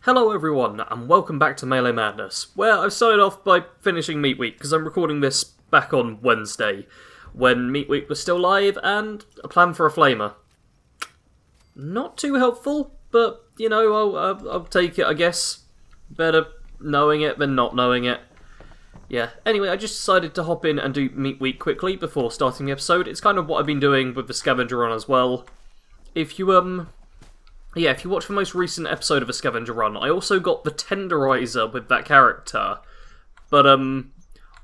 Hello everyone, and welcome back to Melee Madness, where I've started off by finishing Meat Week, because I'm recording this back on Wednesday, when Meat Week was still live, and a plan for a flamer. Not too helpful, but, you know, I'll take it, I guess. Better knowing it than not knowing it. Yeah, anyway, I just decided to hop in and do Meat Week quickly before starting the episode. It's kind of what I've been doing with the Scavenger Run as well. If you watch the most recent episode of a Scavenger Run, I also got the Tenderizer with that character. But,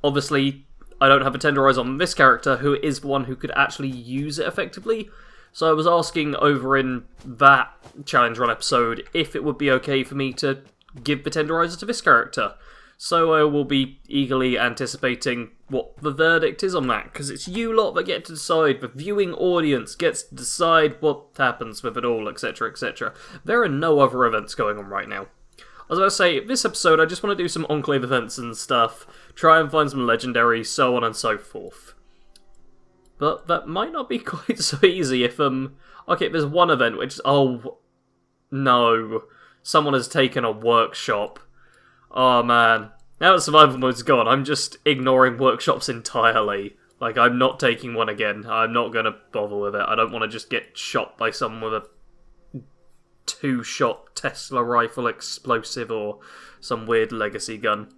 obviously, I don't have a Tenderizer on this character, who is the one who could actually use it effectively. So I was asking over in that Challenge Run episode if it would be okay for me to give the Tenderizer to this character. So I will be eagerly anticipating what the verdict is on that, because it's you lot that get to decide. The viewing audience gets to decide what happens with it all, etc, etc. There are no other events going on right now. As I say, this episode I just want to do some Enclave events and stuff, try and find some legendaries, so on and so forth. But that might not be quite so easy if, okay, there's one event which, oh, no, someone has taken a workshop. Oh man, now that survival mode's gone, I'm just ignoring workshops entirely. Like, I'm not taking one again. I'm not gonna bother with it. I don't want to just get shot by someone with a two-shot Tesla rifle explosive or some weird legacy gun.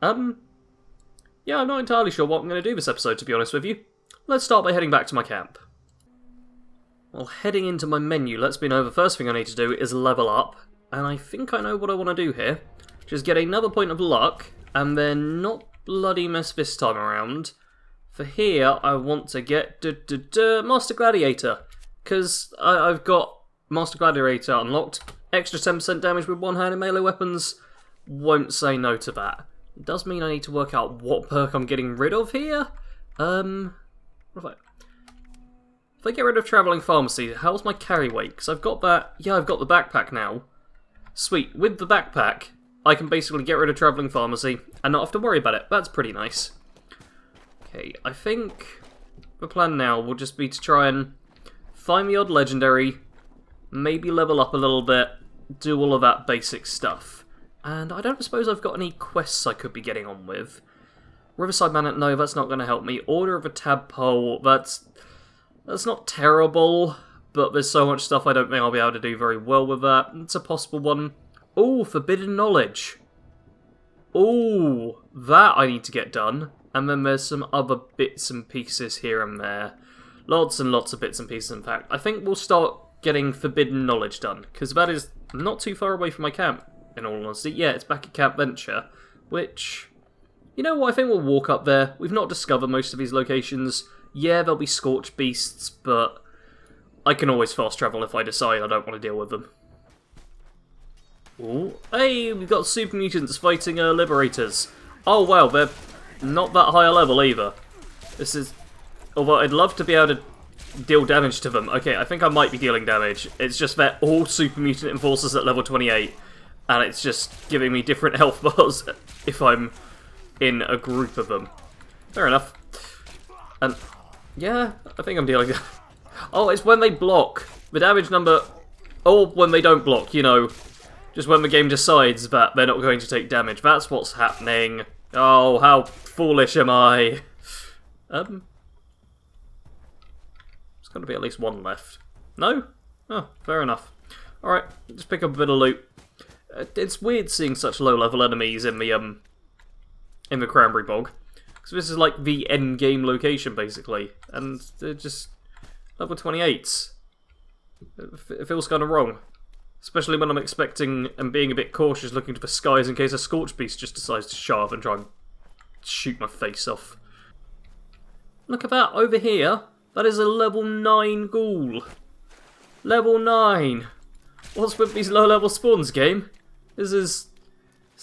Yeah, I'm not entirely sure what I'm going to do this episode, to be honest with you. Let's start by heading back to my camp. Well, heading into my menu lets me know the first thing I need to do is level up, and I think I know what I want to do here. Just get another point of luck, and then not bloody miss this time around. For here, I want to get Master Gladiator, because I've got Master Gladiator unlocked. Extra 10% damage with one-handed melee weapons. Won't say no to that. It does mean I need to work out what perk I'm getting rid of here. If I get rid of Travelling Pharmacy, how's my carry weight? Because I've got that. Yeah, I've got the backpack now. Sweet. With the backpack, I can basically get rid of Travelling Pharmacy and not have to worry about it. That's pretty nice. Okay, I think the plan now will just be to try and find the odd legendary, maybe level up a little bit, do all of that basic stuff. And I don't suppose I've got any quests I could be getting on with. Riverside Manor, no, that's not going to help me. Order of a Tadpole, that's not terrible, but there's so much stuff I don't think I'll be able to do very well with that. It's a possible one. Ooh, Forbidden Knowledge. Ooh, that I need to get done. And then there's some other bits and pieces here and there. Lots and lots of bits and pieces, in fact. I think we'll start getting Forbidden Knowledge done, because that is not too far away from my camp, in all honesty. Yeah, it's back at Camp Venture, which, you know what, I think we'll walk up there. We've not discovered most of these locations. Yeah, there'll be Scorch Beasts, but I can always fast travel if I decide I don't want to deal with them. Ooh. Hey, we've got super mutants fighting liberators. Oh wow, they're not that high a level either. This is... although I'd love to be able to deal damage to them. Okay, I think I might be dealing damage. It's just they're all super mutant enforcers at level 28, and it's just giving me different health bars if I'm in a group of them. Fair enough. And yeah, I think I'm dealing damage. Oh, it's when they block. The damage number... or when they don't block, you know. Just when the game decides that they're not going to take damage. That's what's happening. Oh, how foolish am I? There's got to be at least one left. No? Oh, fair enough. Alright, just pick up a bit of loot. It's weird seeing such low-level enemies in the Cranberry Bog. Because this is like the end-game location, basically. And they're just level 28s. It feels kind of wrong. Especially when I'm expecting and being a bit cautious looking to the skies in case a Scorch Beast just decides to show up and try and shoot my face off. Look at that, over here. That is a level 9 ghoul. Level 9. What's with these low-level spawns, game? This is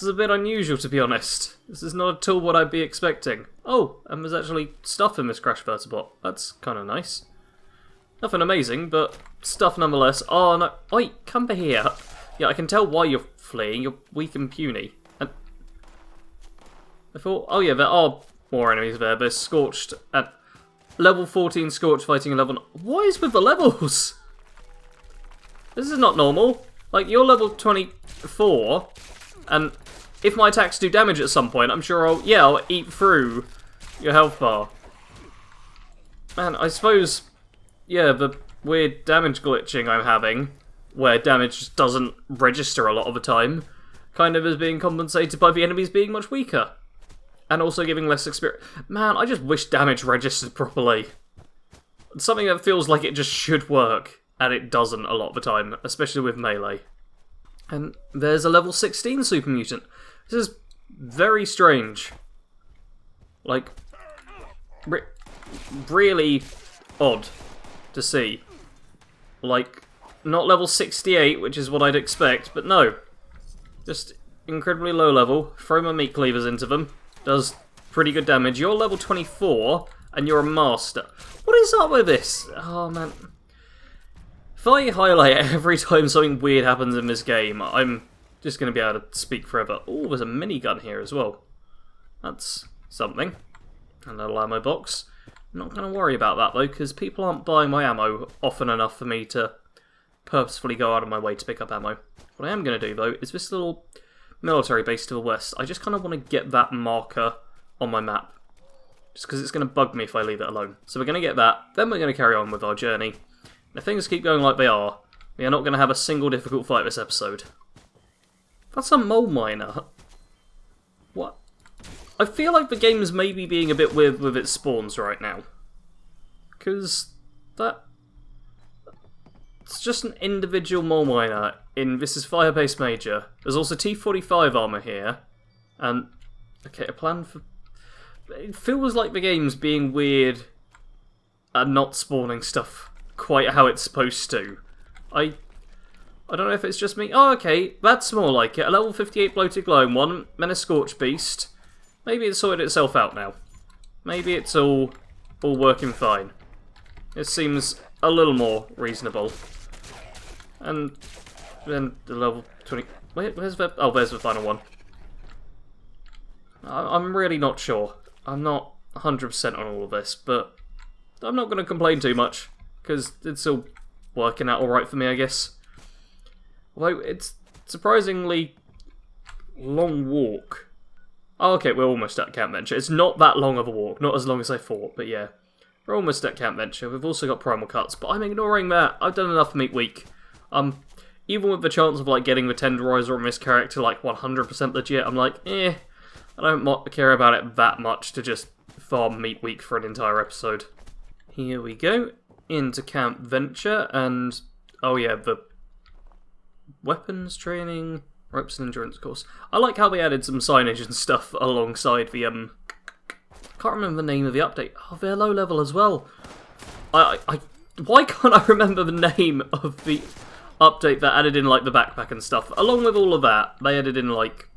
a bit unusual, to be honest. This is not at all what I'd be expecting. Oh, and there's actually stuff in this Crash Vertibot. That's kind of nice. Nothing amazing, but stuff nonetheless. Oh no, oi, come over here. Yeah, I can tell why you're fleeing. You're weak and puny. And I thought, oh yeah, there are more enemies there. They're Scorched at level 14 Scorched fighting 11. What is with the levels? This is not normal. Like, you're level 24, and if my attacks do damage at some point, I'm sure I'll eat through your health bar. Man, I suppose, yeah, the weird damage glitching I'm having, where damage just doesn't register a lot of the time, kind of is being compensated by the enemies being much weaker. And also giving less experience. Man, I just wish damage registered properly. It's something that feels like it just should work, and it doesn't a lot of the time, especially with melee. And there's a level 16 super mutant. This is very strange. Like, really odd to see. Like, not level 68, which is what I'd expect, but no. Just incredibly low level. Throw my meat cleavers into them. Does pretty good damage. You're level 24, and you're a master. What is up with this? Oh, man. If I highlight every time something weird happens in this game, I'm just going to be able to speak forever. Oh, there's a minigun here as well. That's something. And a little ammo box. I'm not going to worry about that, though, because people aren't buying my ammo often enough for me to purposefully go out of my way to pick up ammo. What I am going to do, though, is this little military base to the west. I just kind of want to get that marker on my map. Just because it's going to bug me if I leave it alone. So we're going to get that, then we're going to carry on with our journey. And if things keep going like they are, we are not going to have a single difficult fight this episode. That's a mole miner. What? I feel like the game's maybe being a bit weird with its spawns right now. Because it's just an individual mole miner in this is Firebase Major. There's also T45 armor here. And, okay, a plan for... It feels like the game's being weird and not spawning stuff quite how it's supposed to. I don't know if it's just me. Oh, okay, that's more like it. A level 58 bloated glowing one, then a scorch beast. Maybe it's sorted itself out now. Maybe it's all working fine. It seems a little more reasonable. And then the level 20... Where's the... Oh, there's the final one. I'm really not sure. I'm not 100% on all of this, but I'm not going to complain too much, because it's all working out alright for me, I guess. Although, it's surprisingly long walk. Oh, okay, we're almost at Camp Venture. It's not that long of a walk, not as long as I thought, but yeah. We're almost at Camp Venture. We've also got Primal Cuts, but I'm ignoring that. I've done enough meat week. Even with the chance of like getting the tenderizer on this character like 100% legit, I'm like, I don't care about it that much to just farm meat week for an entire episode. Here we go, into Camp Venture, and oh yeah, the weapons training, ropes and endurance course. I like how they added some signage and stuff alongside the can't remember the name of the update. Oh, they're low level as well. Why can't I remember the name of the update that added in like the backpack and stuff? Along with all of that, they added in like...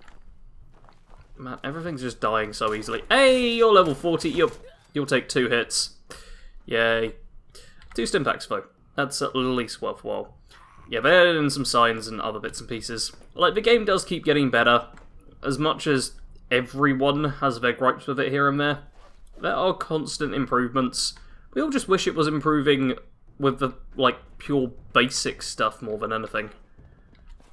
Man, everything's just dying so easily. Hey, you're level 40. You'll take 2 hits. Yay. 2 stim packs though. That's at least worthwhile. Yeah, they added in some signs and other bits and pieces. Like, the game does keep getting better. As much as everyone has their gripes with it here and there, there are constant improvements. We all just wish it was improving with the, like, pure basic stuff more than anything.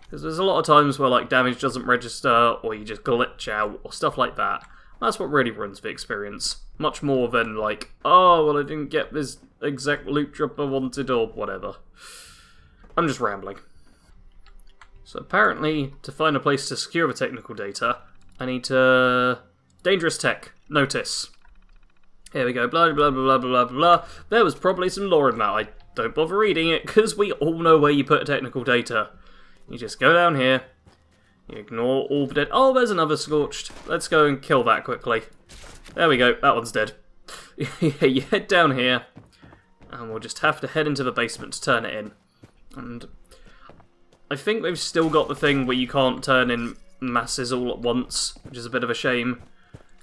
Because there's a lot of times where, like, damage doesn't register, or you just glitch out, or stuff like that. That's what really ruins the experience. Much more than, like, oh, well, I didn't get this exact loot drop I wanted, or whatever. I'm just rambling. So apparently, to find a place to secure the technical data, I need to... Dangerous tech. Notice. Here we go. Blah, blah, blah, blah, blah, blah. There was probably some lore in that. I don't bother reading it, because we all know where you put technical data. You just go down here. You ignore all the dead... Oh, there's another Scorched. Let's go and kill that quickly. There we go. That one's dead. You head down here, and we'll just have to head into the basement to turn it in. And I think they've still got the thing where you can't turn in masses all at once, which is a bit of a shame.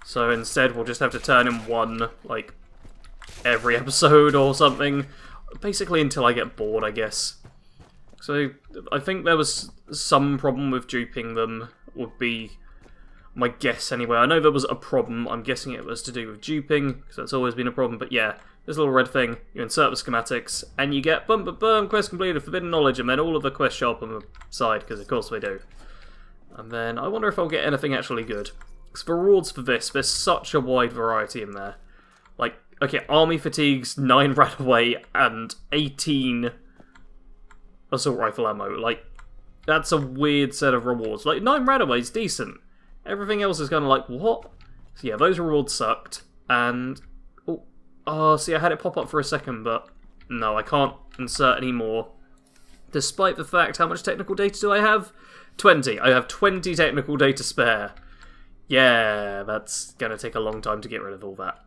So instead we'll just have to turn in one, like, every episode or something. Basically until I get bored, I guess. So I think there was some problem with duping them, would be my guess anyway. I know there was a problem, I'm guessing it was to do with duping, because that's always been a problem, but yeah. this little red thing, you insert the schematics, and you get boom, boom, boom, quest completed, forbidden knowledge, and then all of the quests show up on the side, because of course they do. And then I wonder if I'll get anything actually good. Because the rewards for this, there's such a wide variety in there. Like, okay, army fatigues, 9 Radaway, and 18 assault rifle ammo. Like, that's a weird set of rewards. Like, 9 Radaway's decent. Everything else is kind of like, what? So yeah, those rewards sucked. And, oh, see, I had it pop up for a second, but no, I can't insert any more. Despite the fact, how much technical data do I have? 20. I have 20 technical data spare. Yeah, that's going to take a long time to get rid of all that.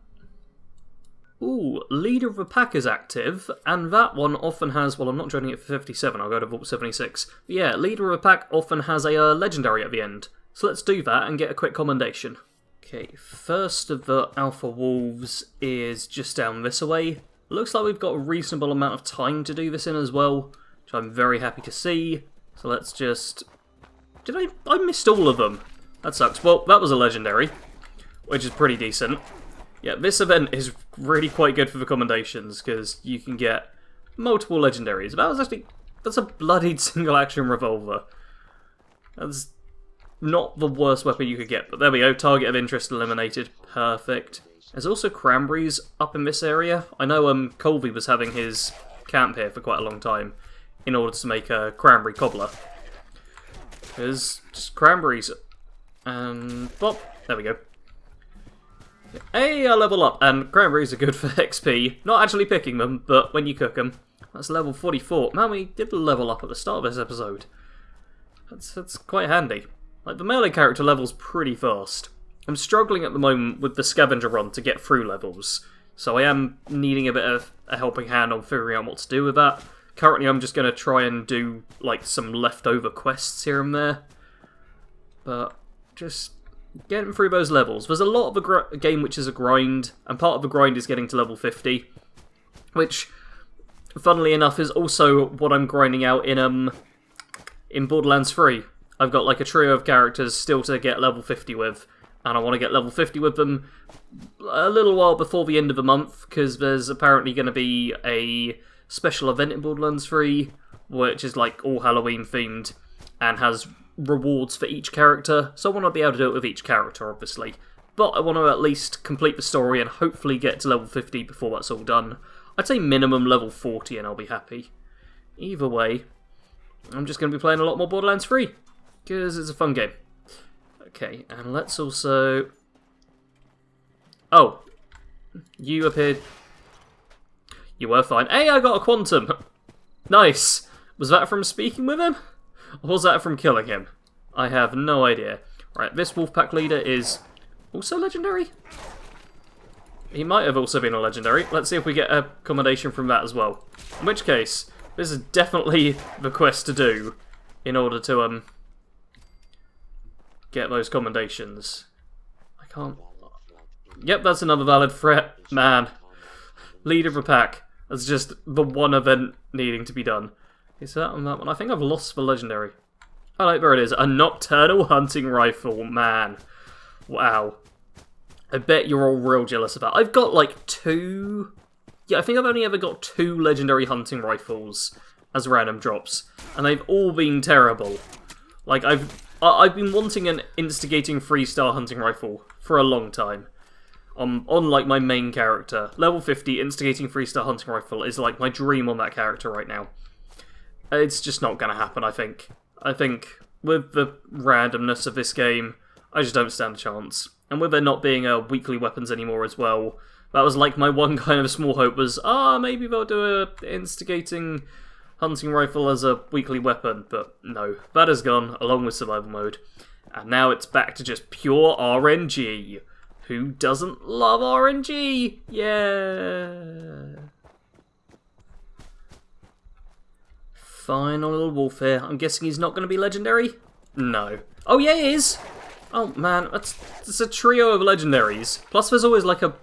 Ooh, Leader of the Pack is active, and that one often has, well, I'm not joining it for 57, I'll go to Vault 76. But yeah, Leader of the Pack often has a legendary at the end. So let's do that and get a quick commendation. Okay, first of the Alpha Wolves is just down this way. Looks like we've got a reasonable amount of time to do this in as well, which I'm very happy to see. So let's just... I missed all of them. That sucks. Well, that was a legendary, which is pretty decent. Yeah, this event is really quite good for the commendations, because you can get multiple legendaries. That's a bloodied single-action revolver. That's not the worst weapon you could get, but there we go. Target of interest eliminated. Perfect. There's also cranberries up in this area. I know Colby was having his camp here for quite a long time in order to make a cranberry cobbler. There's just cranberries. And, well, there we go. Hey, I level up, and cranberries are good for XP. Not actually picking them, but when you cook them. That's level 44. Man, we did level up at the start of this episode. That's quite handy. Like, the melee character level's pretty fast. I'm struggling at the moment with the scavenger run to get through levels, so I am needing a bit of a helping hand on figuring out what to do with that. Currently, I'm just going to try and do, like, some leftover quests here and there. But just getting through those levels. There's a lot of the game which is a grind, and part of the grind is getting to level 50, which, funnily enough, is also what I'm grinding out in Borderlands 3. I've got like a trio of characters still to get level 50 with, and I want to get level 50 with them a little while before the end of the month, because there's apparently going to be a special event in Borderlands 3, which is like all Halloween themed, and has rewards for each character, so I want to be able to do it with each character, obviously. But I want to at least complete the story and hopefully get to level 50 before that's all done. I'd say minimum level 40 and I'll be happy. Either way, I'm just going to be playing a lot more Borderlands 3, because it's a fun game. Okay, and let's also... Oh, you appeared... You were fine. Hey, I got a quantum! Nice! Was that from speaking with him? Or was that from killing him? I have no idea. Right, this Wolfpack leader is also legendary? He might have also been a legendary. Let's see if we get a commendation from that as well. In which case, this is definitely the quest to do in order to get those commendations. I can't... Yep, that's another valid threat. Man. Leader of a pack. That's just the one event needing to be done. Is that on that one? I think I've lost the legendary. Oh, no, there it is. A nocturnal hunting rifle. Man. Wow. I bet you're all real jealous of that. I've got like 2... Yeah, I think I've only ever got 2 legendary hunting rifles as random drops. And they've all been terrible. Like, I've been wanting an instigating 3-star hunting rifle for a long time. On like my main character. Level 50 instigating 3-star hunting rifle is like my dream on that character right now. It's just not going to happen, I think. I think with the randomness of this game, I just don't stand a chance. And with there not being weekly weapons anymore as well, that was like my one kind of small hope was, maybe they'll do a instigating hunting rifle as a weekly weapon. But no, that is gone, along with survival mode. And now it's back to just pure RNG. Who doesn't love RNG? Yeah. Final little wolf here. I'm guessing he's not going to be legendary? No. Oh yeah, he is! Oh man, it's a trio of legendaries. Plus there's always like a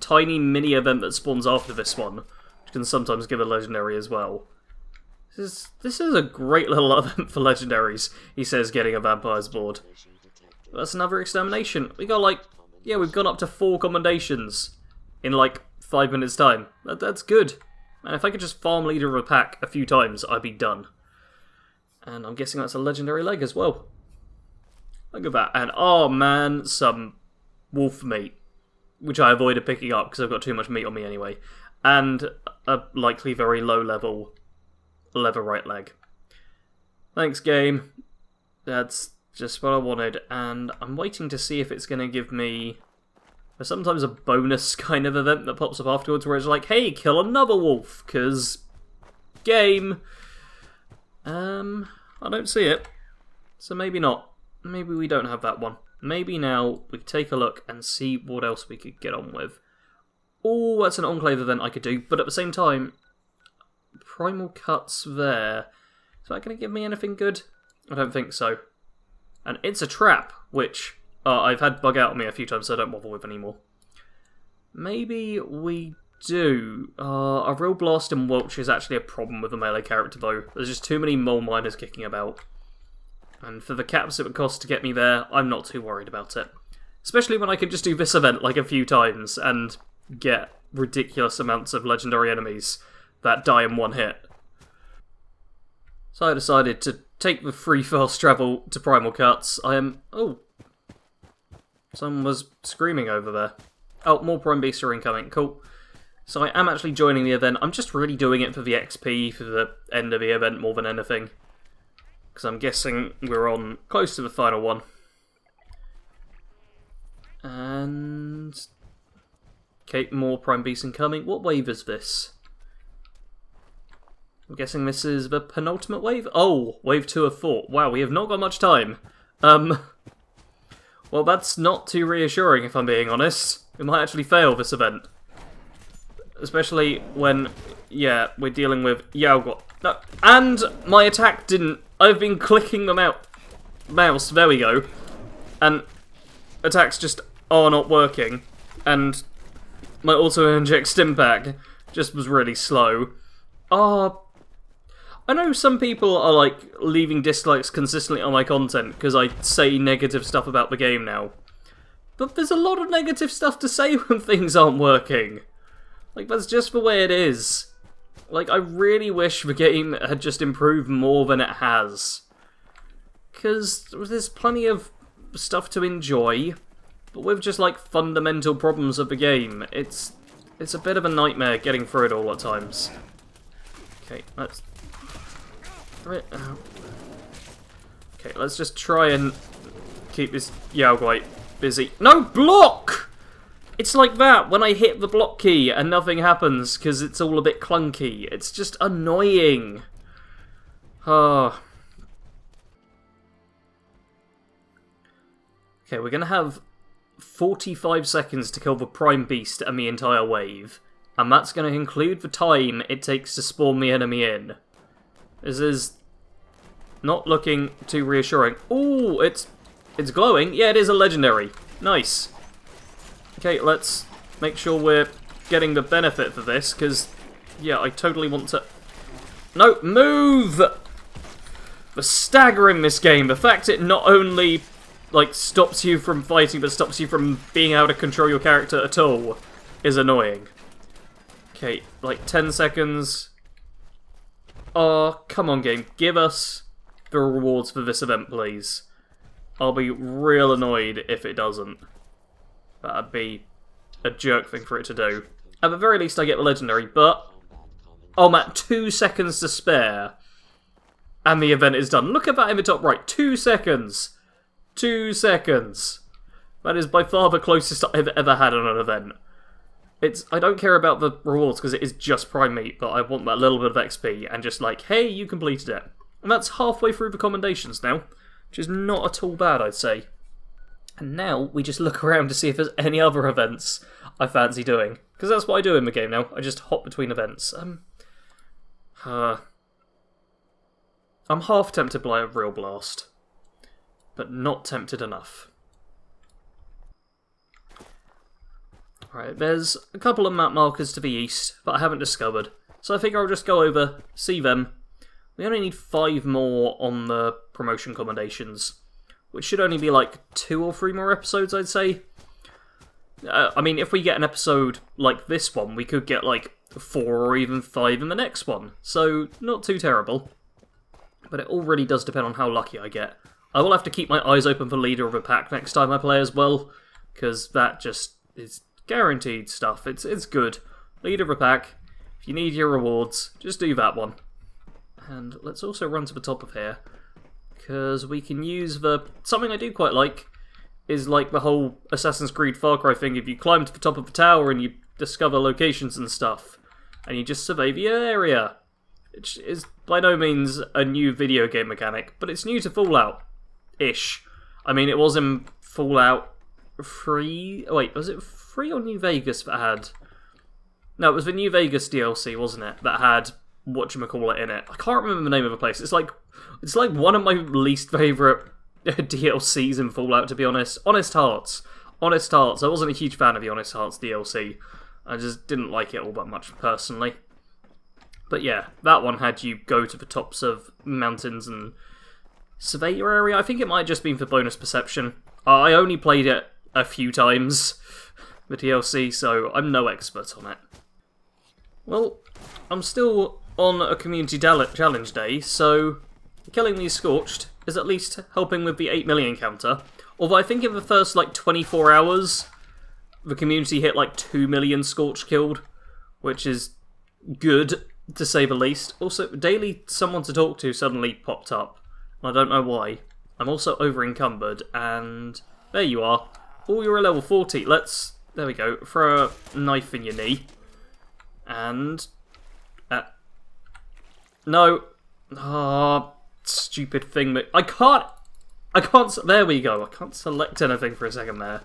tiny mini event that spawns after this one, which can sometimes give a legendary as well. This is a great little event for legendaries, he says, getting a vampire's board. That's another extermination. We got like, yeah, we've gone up to 4 commendations in like 5 minutes time. That's good. And if I could just farm leader of a pack a few times, I'd be done. And I'm guessing that's a legendary leg as well. Look at that. And, oh man, some wolf meat. Which I avoided picking up because I've got too much meat on me anyway. And a likely very low level leather right leg. Thanks, game. That's just what I wanted. And I'm waiting to see if it's going to give me... There's sometimes a bonus kind of event that pops up afterwards where it's like, hey, kill another wolf, because... game... I don't see it. So maybe not. Maybe we don't have that one. Maybe now we take a look and see what else we could get on with. Oh, that's an Enclave event I could do, but at the same time, Primal Cuts there. Is that going to give me anything good? I don't think so. And it's a trap, which I've had bug out on me a few times, so I don't bother with anymore. Maybe we do. A real blast and Welch is actually a problem with a melee character, though. There's just too many mole miners kicking about. And for the caps it would cost to get me there, I'm not too worried about it. Especially when I can just do this event like a few times and get ridiculous amounts of legendary enemies that die in one hit. So I decided to take the free fast travel to Primal Cuts. I am... Oh. Someone was screaming over there. Oh, more Prime Beasts are incoming. Cool. So I am actually joining the event. I'm just really doing it for the XP, for the end of the event more than anything. Because I'm guessing we're on close to the final one. And... okay, more Prime Beasts incoming. What wave is this? I'm guessing this is the penultimate wave? Oh, wave 2 of 4. Wow, we have not got much time. Well, that's not too reassuring, if I'm being honest. We might actually fail this event. Especially when, yeah, we're dealing with Yaoguai. No, and my attack didn't... I've been clicking the mouse, there we go. And attacks just are not working. And my auto-inject stim pack just was really slow. I know some people are, like, leaving dislikes consistently on my content because I say negative stuff about the game now. But there's a lot of negative stuff to say when things aren't working. Like, that's just the way it is. Like, I really wish the game had just improved more than it has. Because there's plenty of stuff to enjoy, but with just, like, fundamental problems of the game, it's a bit of a nightmare getting through it all at times. Okay, let's... okay, let's just try and keep this Yaoguai busy. No, block! It's like that when I hit the block key and nothing happens because it's all a bit clunky. It's just annoying. Okay, we're going to have 45 seconds to kill the Prime Beast and the entire wave. And that's going to include the time it takes to spawn the enemy in. This is not looking too reassuring. Ooh, it's glowing. Yeah, it is a legendary. Nice. Okay, let's make sure we're getting the benefit for this, because, yeah, I totally want to... No, move! The stagger in this game, the fact it not only, like, stops you from fighting, but stops you from being able to control your character at all, is annoying. Okay, like, 10 seconds. Oh, come on, game. Give us the rewards for this event, please. I'll be real annoyed if it doesn't. That'd be a jerk thing for it to do. At the very least, I get the legendary, but... oh, man, 2 seconds to spare. And the event is done. Look at that in the top right. 2 seconds. 2 seconds. That is by far the closest I've ever had on an event. I don't care about the rewards because it is just Prime Meat, but I want that little bit of XP and just like, hey, you completed it. And that's halfway through the commendations now, which is not at all bad, I'd say. And now we just look around to see if there's any other events I fancy doing. Because that's what I do in the game now. I just hop between events. I'm half tempted by a real blast. But not tempted enough. Alright, there's a couple of map markers to the east that I haven't discovered. So I figure I'll just go over, see them. We only need 5 more on the promotion commendations. Which should only be like 2 or 3 more episodes, I'd say. I mean, if we get an episode like this one, we could get like 4 or even 5 in the next one. So, not too terrible. But it all really does depend on how lucky I get. I will have to keep my eyes open for Leader of a Pack next time I play as well, because that just is guaranteed stuff. It's good. Leader of a Pack, if you need your rewards, just do that one. And let's also run to the top of here, because we can use something I do quite like, is like the whole Assassin's Creed Far Cry thing. If you climb to the top of the tower and you discover locations and stuff, and you just survey the area. It is by no means a new video game mechanic, but it's new to Fallout-ish. I mean, it was in Fallout 3... Wait, was it 3 or New Vegas that had... No, it was the New Vegas DLC, wasn't it? That had whatchamacallit in it. I can't remember the name of the place. It's like one of my least favourite DLCs in Fallout, to be honest. Honest Hearts. Honest Hearts. I wasn't a huge fan of the Honest Hearts DLC. I just didn't like it all that much, personally. But yeah, that one had you go to the tops of mountains and survey your area. I think it might have just been for bonus perception. I only played it a few times, the DLC, so I'm no expert on it. Well, I'm still on a community challenge day, so killing these Scorched is at least helping with the 8 million counter. Although I think in the first, 24 hours, the community hit, 2 million Scorched killed, which is good, to say the least. Also, daily someone to talk to suddenly popped up. I don't know why. I'm also over encumbered, and there you are. Oh, you're a level 40. There we go. Throw a knife in your knee. And... no. Ah, stupid thing. But I can't... There we go. I can't select anything for a second there.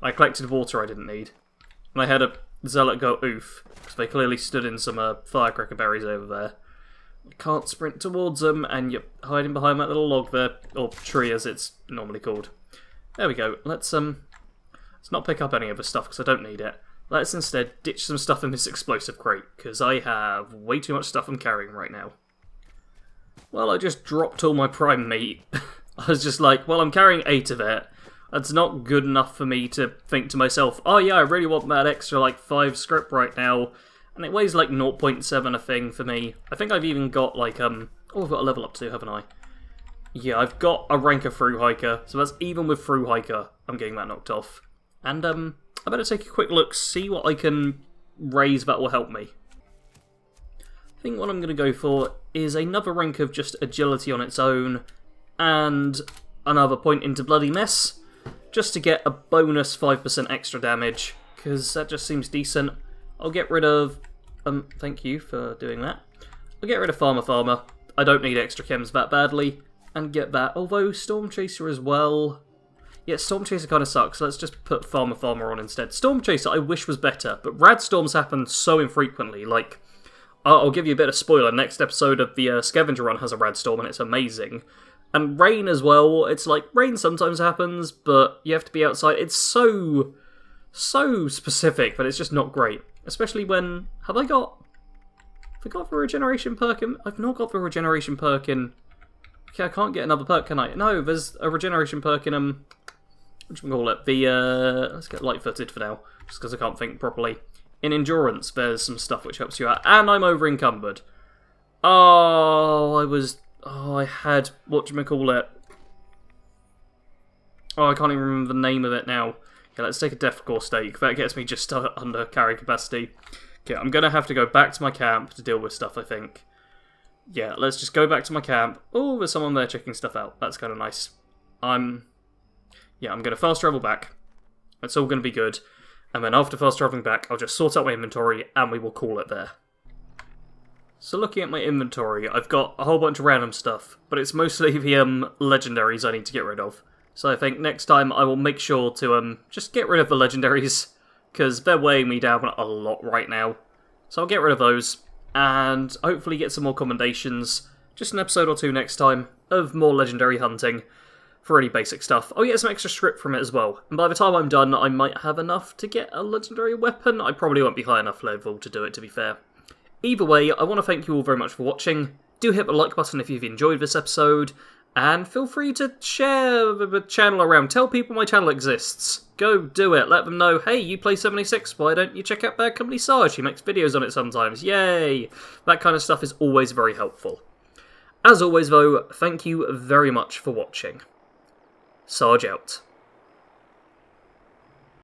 I collected water I didn't need. And I had a zealot go oof, because they clearly stood in some firecracker berries over there. I can't sprint towards them, and you're hiding behind that little log there, or tree as it's normally called. There we go. Let's not pick up any of the stuff, because I don't need it. Let's instead ditch some stuff in this explosive crate, because I have way too much stuff I'm carrying right now. Well, I just dropped all my prime meat. I was just like, well, I'm carrying 8 of it. That's not good enough for me to think to myself, oh yeah, I really want that extra 5 script right now. And it weighs 0.7 a thing for me. I think I've even got oh, I've got a level up to, haven't I? Yeah, I've got a ranker through hiker, so that's even with through hiker, I'm getting that knocked off. And I better take a quick look, see what I can raise that will help me. I think what I'm going to go for is another rank of just agility on its own, and another point into bloody mess, just to get a bonus 5% extra damage, because that just seems decent. I'll get rid of... thank you for doing that. I'll get rid of Farmer. I don't need extra chems that badly, and get that. Although Storm Chaser as well... Yeah, Storm Chaser kind of sucks. Let's just put Farmer on instead. Storm Chaser I wish was better, but Rad Storms happen so infrequently. I'll give you a bit of spoiler. Next episode of the Scavenger Run has a Rad Storm, and it's amazing. And rain as well. It's rain sometimes happens, but you have to be outside. It's so specific, but it's just not great. Especially when... Have I got the regeneration perk in? I've not got the regeneration perk in... Okay, I can't get another perk, can I? No, there's a regeneration perk in, whatchamacallit? Let's get light-footed for now, just because I can't think properly. In Endurance, there's some stuff which helps you out. And I'm over-encumbered. Oh, I had... Whatchamacallit? Oh, I can't even remember the name of it now. Okay, let's take a deathcore stake. That gets me just under carry capacity. Okay, I'm going to have to go back to my camp to deal with stuff, I think. Yeah, let's just go back to my camp. Oh, there's someone there checking stuff out. That's kind of nice. I'm going to fast travel back. It's all going to be good. And then after fast traveling back, I'll just sort out my inventory and we will call it there. So looking at my inventory, I've got a whole bunch of random stuff, but it's mostly the legendaries I need to get rid of. So I think next time I will make sure to just get rid of the legendaries, because they're weighing me down a lot right now. So I'll get rid of those, and hopefully get some more commendations, just an episode or 2 next time, of more legendary hunting, for really basic stuff. I'll get some extra script from it as well, and by the time I'm done I might have enough to get a legendary weapon. I probably won't be high enough level to do it, to be fair. Either way, I want to thank you all very much for watching. Do hit the like button if you've enjoyed this episode, And feel free to share the channel around. Tell people my channel exists. Go do it. Let them know, hey, you play 76, why don't you check out Bad Company Sarge? She makes videos on it sometimes. Yay! That kind of stuff is always very helpful. As always, though, thank you very much for watching. Sarge out.